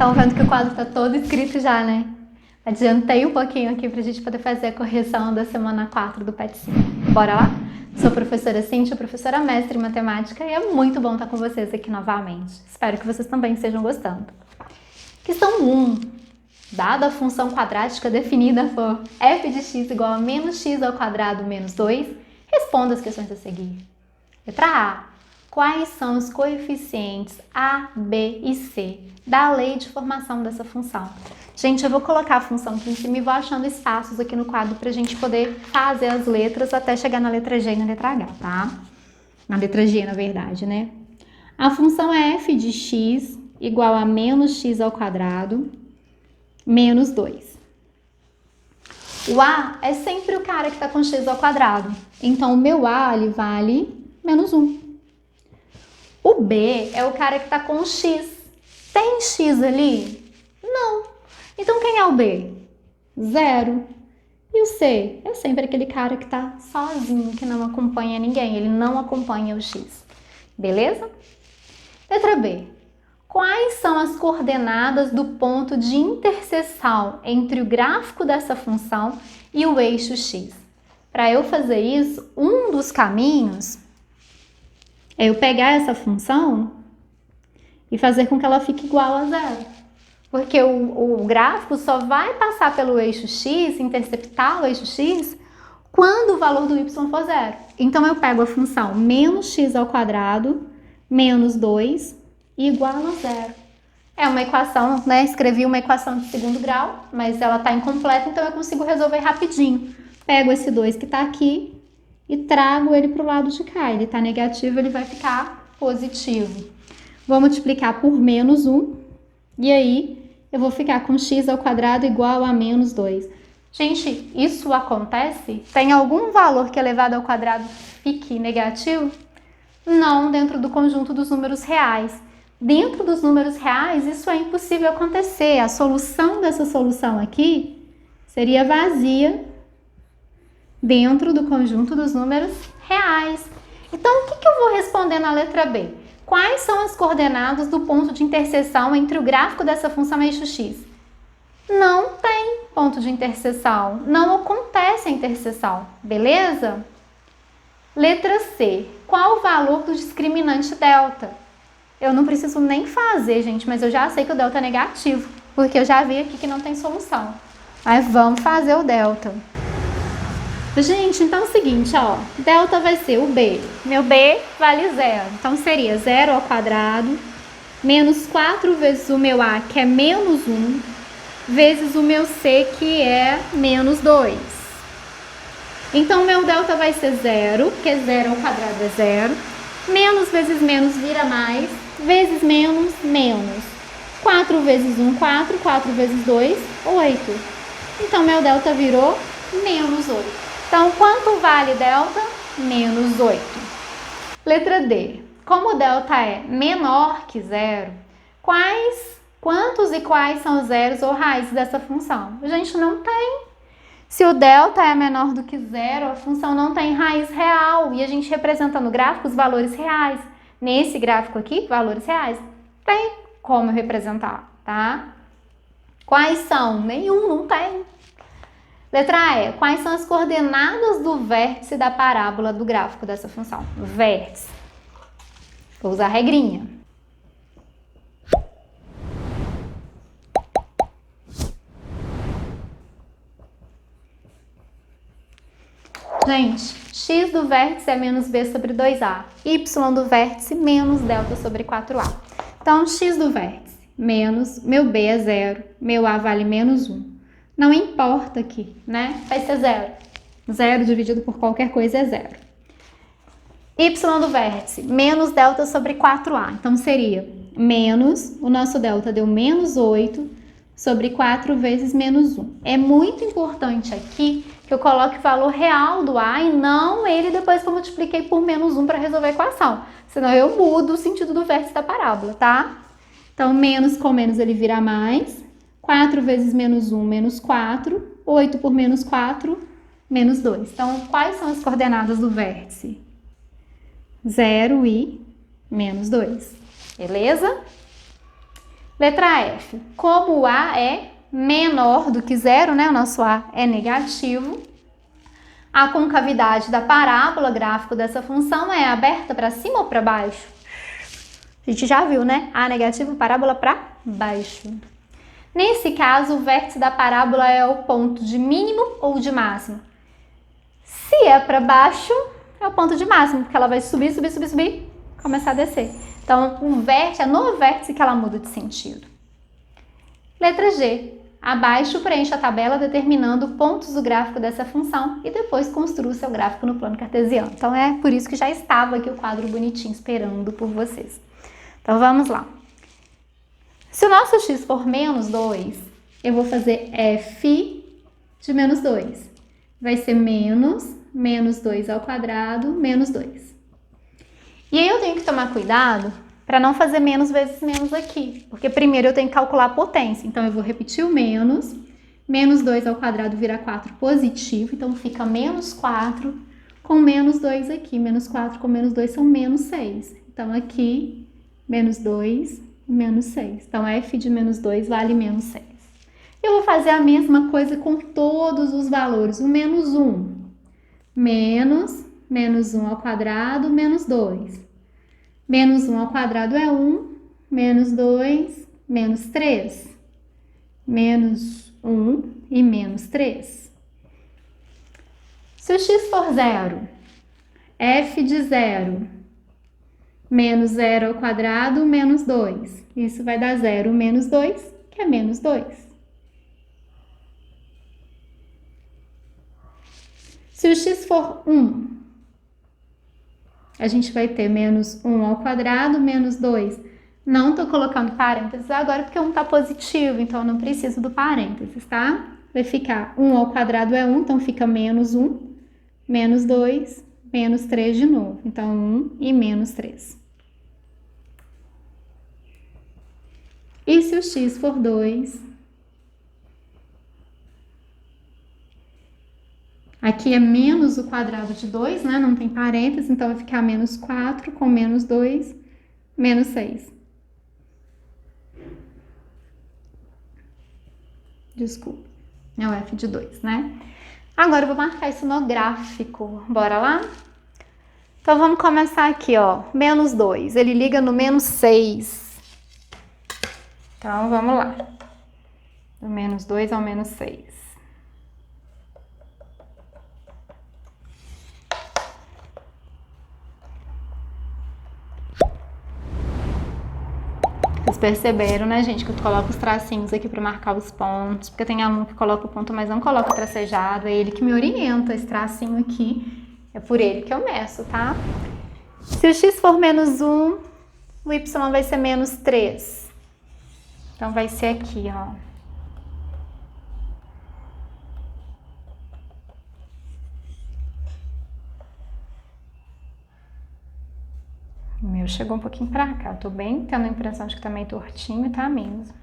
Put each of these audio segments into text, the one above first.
Estão vendo que o quadro está todo escrito já, né? Adiantei um pouquinho aqui para a gente poder fazer a correção da semana 4 do PET 5. Bora lá? Sou a professora Cíntia, professora mestre em matemática, e é muito bom estar com vocês aqui novamente. Espero que vocês também estejam gostando. Questão 1. Dada a função quadrática definida por f de x igual a menos x ao quadrado menos 2, responda as questões a seguir. Letra A. Quais são os coeficientes a, b e c da lei de formação dessa função? Gente, eu vou colocar a função aqui em cima e vou achando espaços aqui no quadro para a gente poder fazer as letras até chegar na letra G e na letra H, tá? Na letra G, na verdade, né? A função é f de x igual a menos x ao quadrado menos 2. O a é sempre o cara que está com x ao quadrado. Então, o meu a ele vale menos 1. O b é o cara que está com x. Tem x ali? Não. Então, quem é o b? 0. E o c é sempre aquele cara que está sozinho, que não acompanha ninguém. Ele não acompanha o x. Beleza? Letra b. Quais são as coordenadas do ponto de interseção entre o gráfico dessa função e o eixo x? Para eu fazer isso, um dos caminhos é eu pegar essa função e fazer com que ela fique igual a 0. Porque o gráfico só vai passar pelo eixo x, interceptar o eixo x, quando o valor do y for 0. Então, eu pego a função menos x ao quadrado menos 2 igual a 0. É uma equação, né? Escrevi uma equação de segundo grau, mas ela está incompleta, então eu consigo resolver rapidinho. Pego esse 2 que está aqui e trago ele para o lado de cá. Ele está negativo, ele vai ficar positivo. Vou multiplicar por menos 1, e aí eu vou ficar com x ao quadrado igual a menos 2. Gente, isso acontece? Tem algum valor que elevado ao quadrado fique negativo? Não, dentro do conjunto dos números reais. Dentro dos números reais, isso é impossível acontecer. A solução dessa solução aqui seria vazia dentro do conjunto dos números reais. Então, o que eu vou responder na letra B? Quais são as coordenadas do ponto de interseção entre o gráfico dessa função eixo x? Não tem ponto de interseção. Não acontece a interseção. Beleza? Letra C. Qual o valor do discriminante delta? Eu não preciso nem fazer, gente, mas eu já sei que o delta é negativo, porque eu já vi aqui que não tem solução. Mas vamos fazer o delta. Gente, então é o seguinte, ó, delta vai ser o b. Meu b vale 0, então seria 0 ao quadrado, menos 4 vezes o meu a, que é menos 1, vezes o meu c, que é menos 2. Então, meu delta vai ser 0, porque 0 ao quadrado é 0, menos vezes menos vira mais, vezes menos, menos. 4 vezes 1, 4, 4 vezes 2, 8. Então, meu delta virou menos 8. Então, quanto vale delta? Menos 8. Letra D. Como delta é menor que 0, quantos e quais são os zeros ou raízes dessa função? A gente não tem. Se o delta é menor do que 0, a função não tem raiz real. E a gente representa no gráfico os valores reais. Nesse gráfico aqui, valores reais. Tem como eu representar, tá? Quais são? Nenhum, não tem. Letra E. Quais são as coordenadas do vértice da parábola do gráfico dessa função? Vértice. Vou usar a regrinha. Gente, x do vértice é menos b sobre 2a. Y do vértice menos delta sobre 4a. Então, x do vértice menos, meu b é 0, meu a vale menos 1. Não importa aqui, né? Vai ser 0. 0 dividido por qualquer coisa é 0. Y do vértice, menos delta sobre 4a. Então, seria menos, o nosso delta deu menos 8 sobre 4 vezes menos 1. É muito importante aqui que eu coloque o valor real do a e não ele depois que eu multipliquei por menos 1 para resolver a equação. Senão eu mudo o sentido do vértice da parábola, tá? Então, menos com menos ele vira mais. 4 vezes menos 1, menos 4. 8 por menos 4, menos 2. Então, quais são as coordenadas do vértice? 0 e menos 2. Beleza? Letra F. Como o A é menor do que zero, né? O nosso A é negativo. A concavidade da parábola gráfico dessa função é aberta para cima ou para baixo? A gente já viu, né? A negativo, parábola para baixo. Nesse caso, o vértice da parábola é o ponto de mínimo ou de máximo? Se é para baixo, é o ponto de máximo, porque ela vai subir, subir, subir, subir, começar a descer. Então, o vértice é no vértice que ela muda de sentido. Letra G. Abaixo, preencha a tabela determinando pontos do gráfico dessa função e depois construa o seu gráfico no plano cartesiano. Então, é por isso que já estava aqui o quadro bonitinho esperando por vocês. Então, vamos lá. Se o nosso x for menos 2, eu vou fazer f de menos 2. Vai ser menos 2 ao quadrado, menos 2. E aí eu tenho que tomar cuidado para não fazer menos vezes menos aqui, porque primeiro eu tenho que calcular a potência. Então, eu vou repetir o menos 2 ao quadrado vira 4 positivo, então fica menos 4 com menos 2 aqui. Menos 4 com menos 2 são menos 6. Então, aqui, menos 2, menos 6. Então, f de menos 2 vale menos 6. Eu vou fazer a mesma coisa com todos os valores. O menos 1. Menos 1 ao quadrado, menos 2. Menos 1 ao quadrado é 1. Menos 2, menos 3. Menos 1 e menos 3. Se o x for 0, f de 0, menos 0 ao quadrado, menos 2. Isso vai dar 0 menos 2, que é menos 2. Se o x for 1, a gente vai ter menos 1 ao quadrado, menos 2. Não estou colocando parênteses agora porque 1 está positivo, então eu não preciso do parênteses, tá? Vai ficar 1 ao quadrado é 1, então fica menos 1, menos 2, menos 3 de novo. Então, 1 e menos 3. E se o x for 2? Aqui é menos o quadrado de 2, né? Não tem parênteses, então vai ficar menos 4 com menos 2, menos 6. Desculpa, é o f de 2, né? Agora eu vou marcar isso no gráfico. Bora lá? Então, vamos começar aqui, ó. Menos 2, ele liga no menos 6. Então, vamos lá. Do menos 2 ao menos 6. Vocês perceberam, né, gente, que eu coloco os tracinhos aqui para marcar os pontos, porque tem aluno que coloca o ponto, mas não coloca tracejado, é ele que me orienta, esse tracinho aqui, é por ele que eu meço, tá? Se o x for menos 1, o y vai ser menos 3. Então, vai ser aqui, ó. O meu chegou um pouquinho pra cá. Eu tô bem tendo a impressão de que tá meio tortinho, tá mesmo.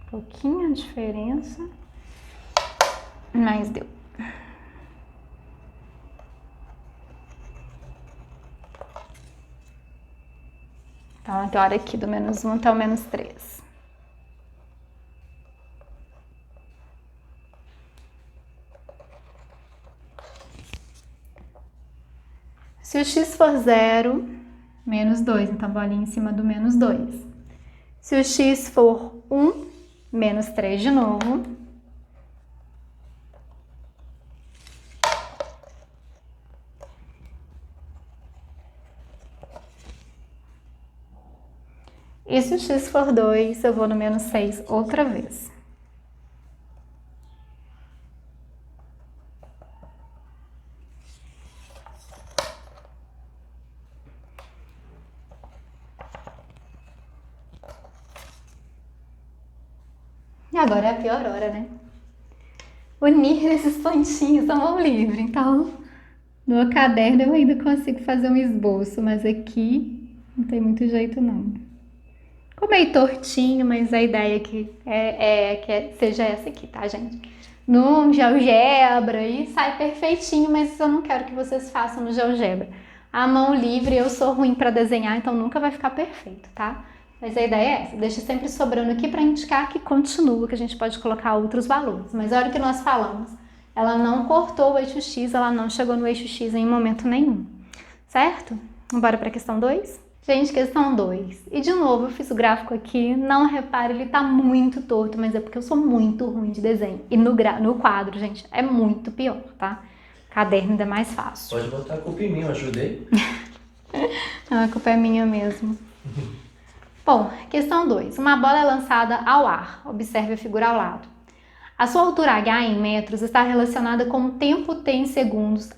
Um pouquinho a diferença, mas deu. Então, agora aqui do menos 1 até o menos 3. Se o x for 0, menos 2, então bolinha em cima do menos 2. Se o x for 1, menos 3 de novo. E se o x for 2, eu vou no menos 6 outra vez. E agora é a pior hora, né? Unir esses pontinhos à mão livre. Então, no caderno eu ainda consigo fazer um esboço, mas aqui não tem muito jeito não. Ficou meio tortinho, mas a ideia aqui é que seja essa aqui, tá, gente? No GeoGebra aí sai perfeitinho, mas eu não quero que vocês façam no GeoGebra. A mão livre, eu sou ruim para desenhar, então nunca vai ficar perfeito, tá? Mas a ideia é essa, deixa sempre sobrando aqui para indicar que continua, que a gente pode colocar outros valores. Mas olha o que nós falamos, ela não cortou o eixo X, ela não chegou no eixo X em momento nenhum, certo? Bora para a questão 2? Gente, questão 2. E de novo, eu fiz o gráfico aqui, não repare, ele tá muito torto, mas é porque eu sou muito ruim de desenho. E no quadro, gente, é muito pior, tá? Caderno ainda é mais fácil. Pode botar a culpa em mim, eu ajudei. Não, a culpa é minha mesmo. Bom, questão 2. Uma bola é lançada ao ar. Observe a figura ao lado. A sua altura h em metros está relacionada com o tempo t em segundos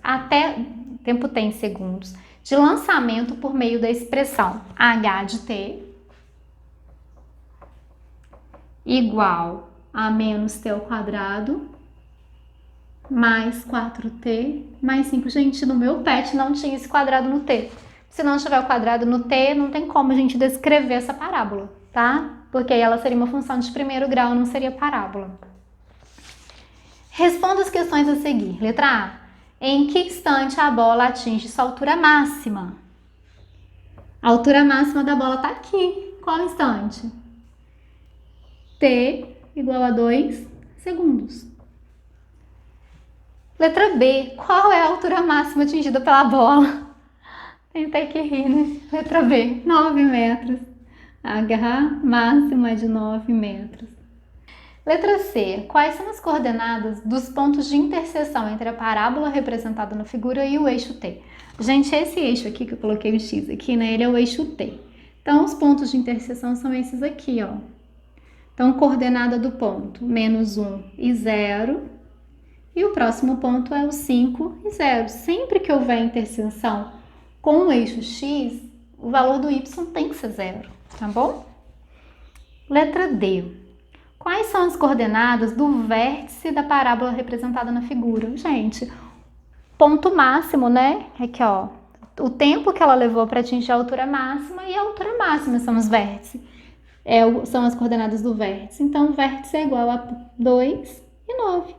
de lançamento por meio da expressão h de t igual a menos t ao quadrado mais 4t mais 5. Gente, no meu PET não tinha esse quadrado no t. Se não tiver o quadrado no t, não tem como a gente descrever essa parábola, tá? Porque aí ela seria uma função de primeiro grau, não seria parábola. Responda as questões a seguir. Letra A. Em que instante a bola atinge sua altura máxima? A altura máxima da bola está aqui. Qual instante? T igual a 2 segundos. Letra B. Qual é a altura máxima atingida pela bola? Tem até que rir, né? Letra B. 9 metros. H máxima é de 9 metros. Letra C. Quais são as coordenadas dos pontos de interseção entre a parábola representada na figura e o eixo T? Gente, esse eixo aqui que eu coloquei o X aqui, né? Ele é o eixo T. Então, os pontos de interseção são esses aqui, ó. Então, coordenada do ponto, menos 1 e 0. E o próximo ponto é o 5 e 0. Sempre que houver interseção com o eixo X, o valor do Y tem que ser 0, tá bom? Letra D. Quais são as coordenadas do vértice da parábola representada na figura? Gente, ponto máximo, né? Aqui, ó. O tempo que ela levou para atingir a altura máxima e a altura máxima são os vértices. São as coordenadas do vértice. Então, o vértice é igual a 2 e 9.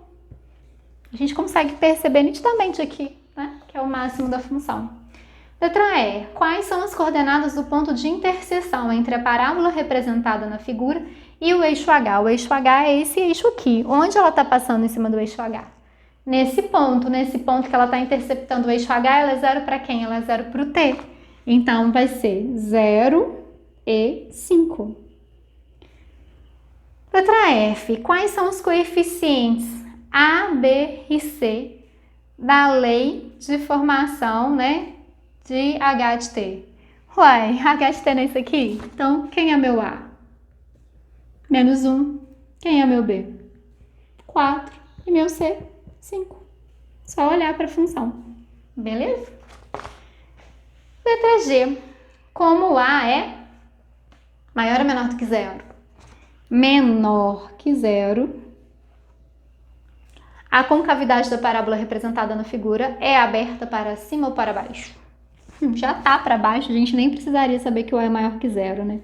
A gente consegue perceber nitidamente aqui, né? Que é o máximo da função. Letra E. Quais são as coordenadas do ponto de interseção entre a parábola representada na figura e o eixo H? O eixo H é esse eixo aqui. Onde ela está passando em cima do eixo H? Nesse ponto que ela está interceptando o eixo H, ela é 0 para quem? Ela é 0 para o T. Então, vai ser 0 e 5. Letra F. Quais são os coeficientes A, B e C da lei de formação, né? De H de T. Uai, H de T não é isso aqui? Então, quem é meu A? Menos 1. Quem é meu B? 4. E meu C? 5. Só olhar para a função. Beleza? Letra G. Como o A é maior ou menor do que 0? Menor que 0. A concavidade da parábola representada na figura é aberta para cima ou para baixo? Já tá para baixo, a gente nem precisaria saber que o A é maior que 0, né?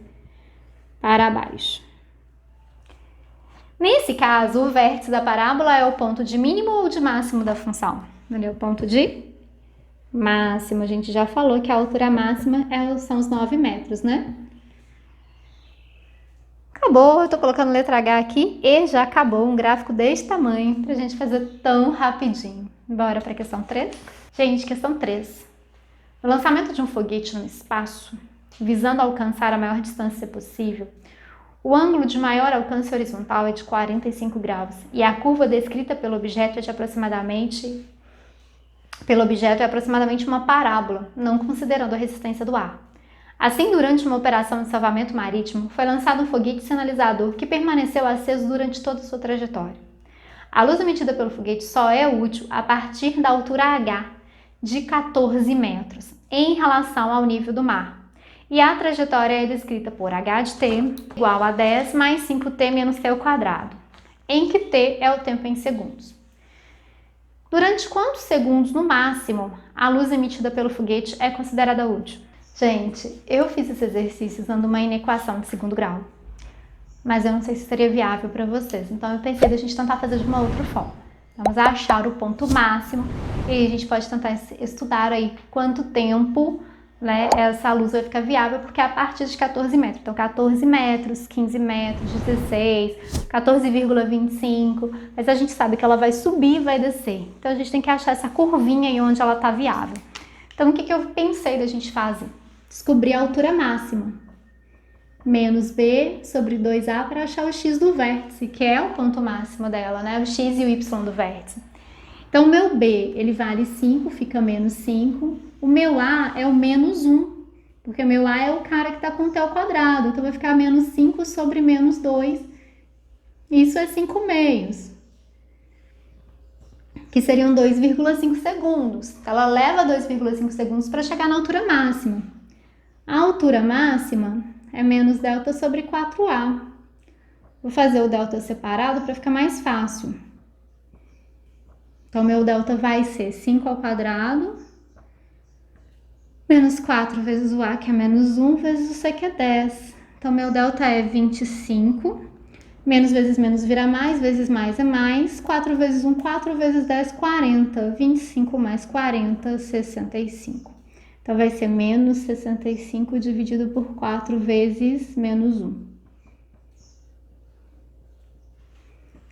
Para baixo. Nesse caso, o vértice da parábola é o ponto de mínimo ou de máximo da função? Entendeu? O ponto de máximo. A gente já falou que a altura máxima são os 9 metros, né? Acabou, eu tô colocando letra H aqui e já acabou um gráfico desse tamanho pra gente fazer tão rapidinho. Bora pra questão 3? Gente, questão 3. O lançamento de um foguete no espaço, visando alcançar a maior distância possível, o ângulo de maior alcance horizontal é de 45 graus e a curva descrita pelo objeto é aproximadamente uma parábola, não considerando a resistência do ar. Assim, durante uma operação de salvamento marítimo, foi lançado um foguete sinalizador que permaneceu aceso durante toda a sua trajetória. A luz emitida pelo foguete só é útil a partir da altura H, de 14 metros, em relação ao nível do mar. E a trajetória é descrita por h de t igual a 10 mais 5t menos t ao quadrado, em que t é o tempo em segundos. Durante quantos segundos, no máximo, a luz emitida pelo foguete é considerada útil? Gente, eu fiz esse exercício usando uma inequação de segundo grau, mas eu não sei se seria viável para vocês, então eu pensei da gente tentar fazer de uma outra forma. Vamos achar o ponto máximo e a gente pode tentar estudar aí quanto tempo né, essa luz vai ficar viável porque é a partir de 14 metros. Então, 14 metros, 15 metros, 16, 14,25. Mas a gente sabe que ela vai subir e vai descer. Então, a gente tem que achar essa curvinha aí onde ela está viável. Então, o que eu pensei da gente fazer? Descobrir a altura máxima. Menos B sobre 2A para achar o x do vértice, que é o ponto máximo dela, né? O x e o y do vértice. Então, o meu B, ele vale 5, fica menos 5. O meu A é o menos 1, porque o meu A é o cara que está com o t ao quadrado. Então, vai ficar menos 5 sobre menos 2. Isso é 5 meios, que seriam 2,5 segundos. Ela leva 2,5 segundos para chegar na altura máxima. A altura máxima é menos delta sobre 4A. Vou fazer o delta separado para ficar mais fácil. Então, meu delta vai ser 5 ao quadrado, menos 4 vezes o A, que é menos 1, vezes o C, que é 10. Então, meu delta é 25. Menos vezes menos vira mais, vezes mais é mais. 4 vezes 1, 4 vezes 10, 40. 25 mais 40, 65. Então, vai ser menos 65 dividido por 4 vezes menos 1.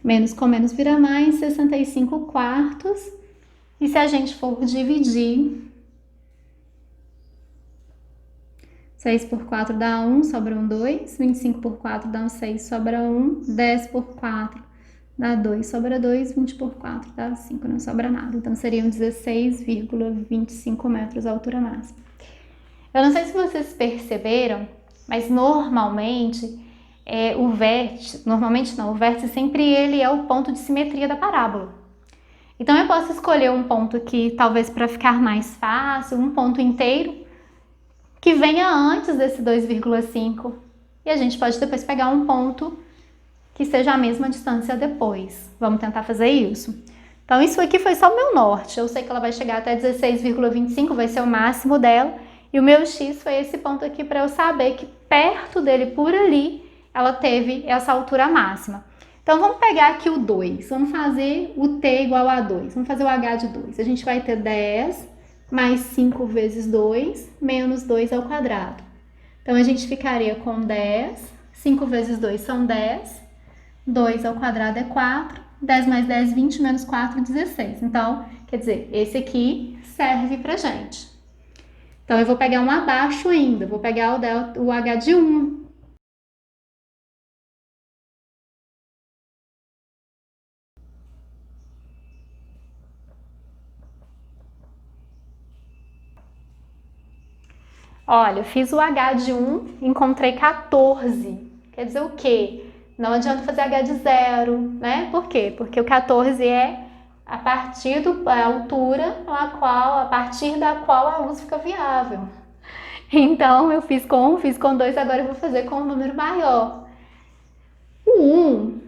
Menos com menos vira mais, 65 quartos. E se a gente for dividir, 6 por 4 dá 1, sobra 2. 25 por 4 dá 6, sobra 1. 10 por 4 dá 2, sobra 2. 20 por 4 dá 5, não sobra nada. Então, seriam 16,25 metros a altura máxima. Eu não sei se vocês perceberam, mas normalmente... o vértice sempre ele é o ponto de simetria da parábola. Então, eu posso escolher um ponto aqui, talvez para ficar mais fácil, um ponto inteiro, que venha antes desse 2,5. E a gente pode depois pegar um ponto que seja a mesma distância depois. Vamos tentar fazer isso? Então, isso aqui foi só o meu norte. Eu sei que ela vai chegar até 16,25, vai ser o máximo dela. E o meu x foi esse ponto aqui para eu saber que perto dele, por ali, ela teve essa altura máxima. Então, vamos pegar aqui o 2. Vamos fazer o t igual a 2. Vamos fazer o h de 2. A gente vai ter 10 mais 5 vezes 2, menos 2 ao quadrado. Então, a gente ficaria com 10. 5 vezes 2 são 10. 2 ao quadrado é 4. 10 mais 10, 20, menos 4, 16. Então, quer dizer, esse aqui serve pra gente. Então, eu vou pegar um abaixo ainda. Vou pegar o h de 1. Olha, eu fiz o H de 1, encontrei 14. Quer dizer o quê? Não adianta fazer H de 0, né? Por quê? Porque o 14 é a partir da altura a partir da qual a luz fica viável. Então, eu fiz com 1, fiz com 2, agora eu vou fazer com um número maior. O 1,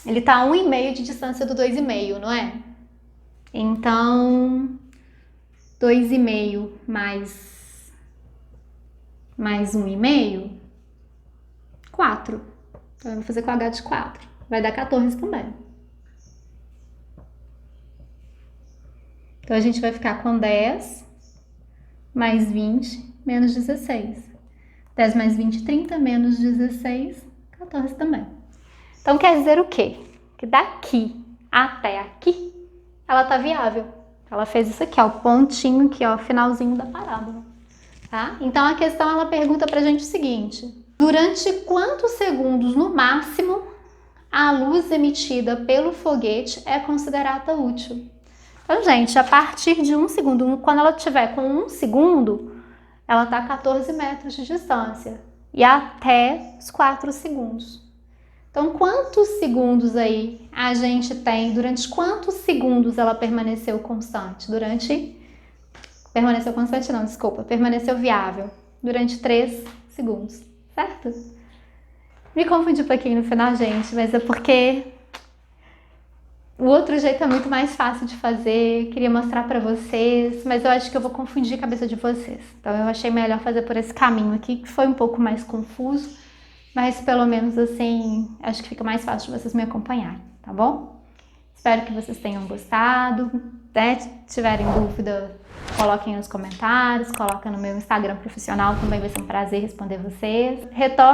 ele tá a 1,5 de distância do 2,5, não é? Então, 2,5 mais 1,5, 4. Então, eu vou fazer com H de 4. Vai dar 14 também. Então, a gente vai ficar com 10 mais 20 menos 16. 10 mais 20, 30, menos 16, 14 também. Então, quer dizer o quê? Que daqui até aqui, ela tá viável. Ela fez isso aqui, ó, o pontinho aqui, ó, finalzinho da parábola. Tá? Então, a questão, ela pergunta pra gente o seguinte: durante quantos segundos, no máximo, a luz emitida pelo foguete é considerada útil? Então, gente, a partir de 1 segundo, quando ela estiver com 1 segundo, ela está a 14 metros de distância. E até os 4 segundos. Então, quantos segundos aí a gente tem? Durante quantos segundos ela permaneceu constante? Permaneceu constante não, desculpa. Permaneceu viável. Durante 3 segundos, certo? Me confundi um pouquinho no final, gente, mas é porque o outro jeito é muito mais fácil de fazer. Queria mostrar pra vocês, mas eu acho que eu vou confundir a cabeça de vocês. Então, eu achei melhor fazer por esse caminho aqui, que foi um pouco mais confuso, mas pelo menos assim, acho que fica mais fácil de vocês me acompanharem, tá bom? Espero Espero que vocês tenham gostado. Se tiverem dúvida, coloquem nos comentários, coloquem no meu Instagram profissional, também vai ser um prazer responder vocês.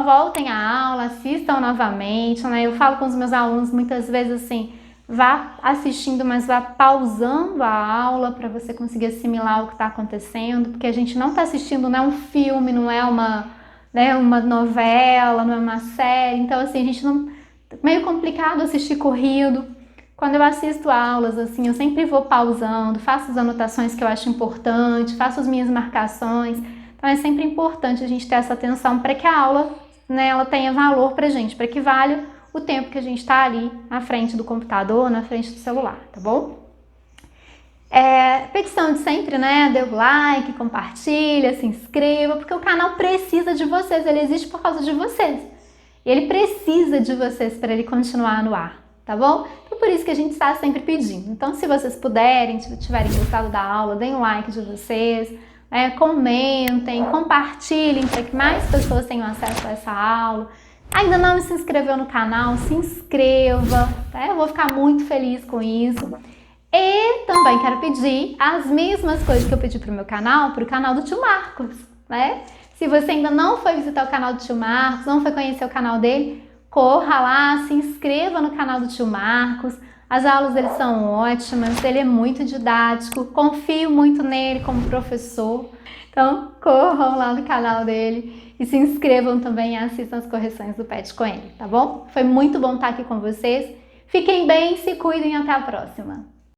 Voltem à aula, assistam novamente, né? Eu falo com os meus alunos muitas vezes assim, vá assistindo, mas vá pausando a aula para você conseguir assimilar o que está acontecendo, porque a gente não está assistindo, não é um filme, não é uma novela, não é uma série, então assim, a gente não... meio complicado assistir corrido. Quando eu assisto aulas, assim, eu sempre vou pausando, faço as anotações que eu acho importante, faço as minhas marcações. Então é sempre importante a gente ter essa atenção para que a aula, né, ela tenha valor pra gente, para que valha o tempo que a gente está ali na frente do computador, na frente do celular, tá bom? Petição de sempre, né? Dê o like, compartilha, se inscreva, porque o canal precisa de vocês, ele existe por causa de vocês. E ele precisa de vocês para ele continuar no ar, tá bom? Então por isso que a gente está sempre pedindo. Então se vocês puderem, tiverem gostado da aula, deem um like de vocês, comentem, compartilhem para que mais pessoas tenham acesso a essa aula. Ainda não se inscreveu no canal, se inscreva, tá? Eu vou ficar muito feliz com isso. E também quero pedir as mesmas coisas que eu pedi para o meu canal, para o canal do tio Marcos, né? Se você ainda não foi visitar o canal do tio Marcos, não foi conhecer o canal dele, corra lá, se inscreva no canal do tio Marcos. As aulas dele são ótimas, ele é muito didático, confio muito nele como professor. Então, corram lá no canal dele e se inscrevam também e assistam as correções do PET com ele, tá bom? Foi muito bom estar aqui com vocês. Fiquem bem, se cuidem e até a próxima!